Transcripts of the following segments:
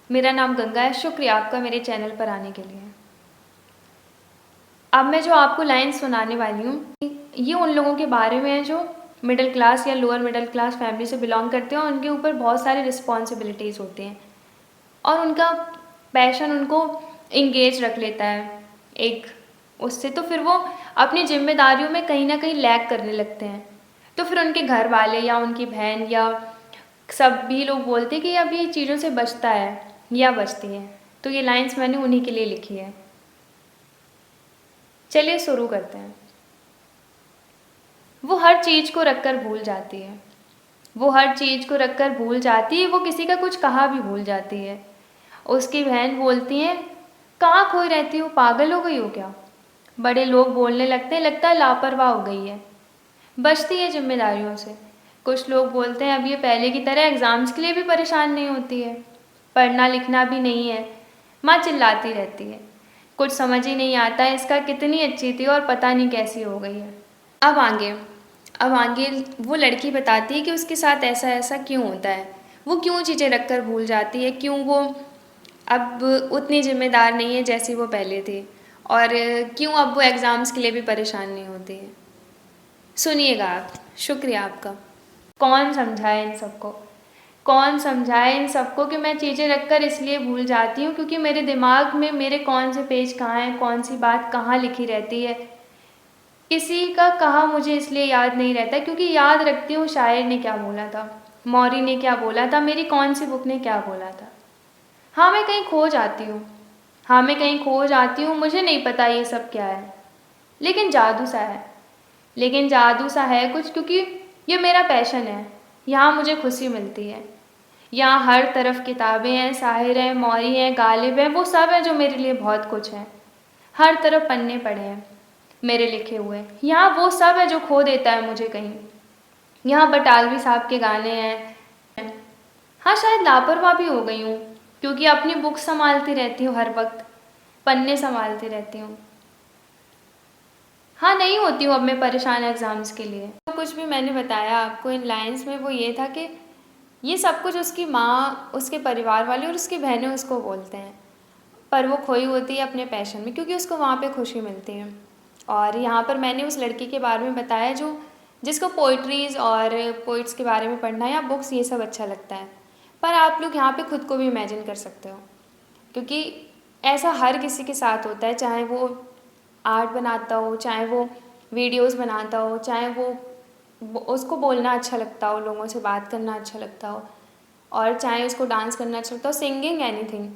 मेरा नाम गंगा है। शुक्रिया आपका मेरे चैनल पर आने के लिए। अब मैं जो आपको लाइन सुनाने वाली हूँ, ये उन लोगों के बारे में है जो मिडिल क्लास या लोअर मिडिल क्लास फैमिली से बिलोंग करते हैं और उनके ऊपर बहुत सारी रिस्पॉन्सिबिलिटीज़ होती हैं और उनका पैशन उनको इंगेज रख लेता है एक उससे, तो फिर वो अपनी जिम्मेदारियों में कहीं ना कहीं लैग करने लगते हैं। तो फिर उनके घर वाले या उनकी बहन या सभी लोग बोलते हैं कि अब ये चीज़ों से बचता है या बचती है। तो ये लाइंस मैंने उन्हीं के लिए लिखी है। चलिए शुरू करते हैं। वो हर चीज़ को रखकर भूल जाती है, वो हर चीज़ को रखकर भूल जाती है, वो किसी का कुछ कहा भी भूल जाती है। उसकी बहन बोलती है, कहाँ खोई रहती हो, पागल हो गई हो क्या? बड़े लोग बोलने लगते हैं, लगता है लापरवाह हो गई है, बचती है जिम्मेदारियों से। कुछ लोग बोलते हैं अब ये पहले की तरह एग्ज़ाम्स के लिए भी परेशान नहीं होती है, पढ़ना लिखना भी नहीं है, माँ चिल्लाती रहती है, कुछ समझ ही नहीं आता है इसका, कितनी अच्छी थी और पता नहीं कैसी हो गई है। अब आगे वो लड़की बताती है कि उसके साथ ऐसा ऐसा क्यों होता है, वो क्यों चीज़ें रख कर भूल जाती है, क्यों वो अब उतनी जिम्मेदार नहीं है जैसी वो पहले थी, और क्यों अब वो एग्ज़ाम्स के लिए भी परेशान नहीं होती है। सुनिएगा आप। शुक्रिया आपका। कौन समझाए इन सबको, कौन समझाए इन सबको कि मैं चीज़ें रखकर इसलिए भूल जाती हूँ क्योंकि मेरे दिमाग में मेरे कौन से पेज कहाँ हैं, कौन सी बात कहाँ लिखी रहती है। किसी का कहा मुझे इसलिए याद नहीं रहता क्योंकि याद रखती हूँ शायर ने क्या बोला था, मौरी ने क्या बोला था, मेरी कौन सी बुक ने क्या बोला था। हाँ मैं कहीं खो जाती हूँ, हाँ मैं कहीं खो जाती हूँ, मुझे नहीं पता ये सब क्या है, लेकिन जादू सा है, लेकिन जादू सा है कुछ, क्योंकि ये मेरा पैशन है। यहाँ मुझे खुशी मिलती है, यहाँ हर तरफ किताबें हैं, शायर हैं, मौरी हैं, गालिब हैं, वो सब है जो मेरे लिए बहुत कुछ है। हर तरफ पन्ने पड़े हैं मेरे लिखे हुए, यहाँ वो सब है जो खो देता है मुझे कहीं। यहाँ बटालवी साहब के गाने हैं। हाँ शायद लापरवाह भी हो गई हूँ क्योंकि अपनी बुक संभालती रहती हूँ, हर वक्त पन्ने संभालती रहती हूँ। हाँ नहीं होती हूँ अब मैं परेशान एग्ज़ाम्स के लिए। तो कुछ भी मैंने बताया आपको इन लाइंस में वो ये था कि ये सब कुछ उसकी माँ, उसके परिवार वाले और उसकी बहनें उसको बोलते हैं, पर वो खोई होती है अपने पैशन में क्योंकि उसको वहाँ पे खुशी मिलती है। और यहाँ पर मैंने उस लड़की के बारे में बताया जो जिसको पोइट्रीज़ और पोइट्स के बारे में पढ़ना या बुक्स ये सब अच्छा लगता है। पर आप लोग यहाँ पे खुद को भी इमेजिन कर सकते हो क्योंकि ऐसा हर किसी के साथ होता है, चाहे वो आर्ट बनाता हो, चाहे वो वीडियोस बनाता हो, चाहे वो उसको बोलना अच्छा लगता हो, लोगों से बात करना अच्छा लगता हो, और चाहे उसको डांस करना अच्छा लगता हो, सिंगिंग, एनीथिंग,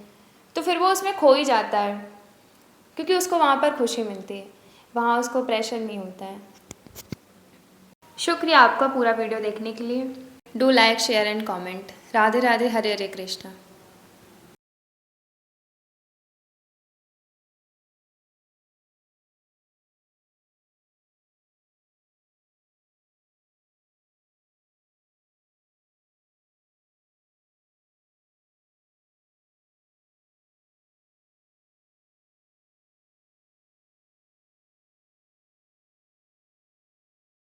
तो फिर वो उसमें खो ही जाता है क्योंकि उसको वहाँ पर खुशी मिलती है, वहाँ उसको प्रेशर नहीं होता है। शुक्रिया आपका पूरा वीडियो देखने के लिए। Do like, share and comment. Radhe Radhe, Hare Hare Krishna.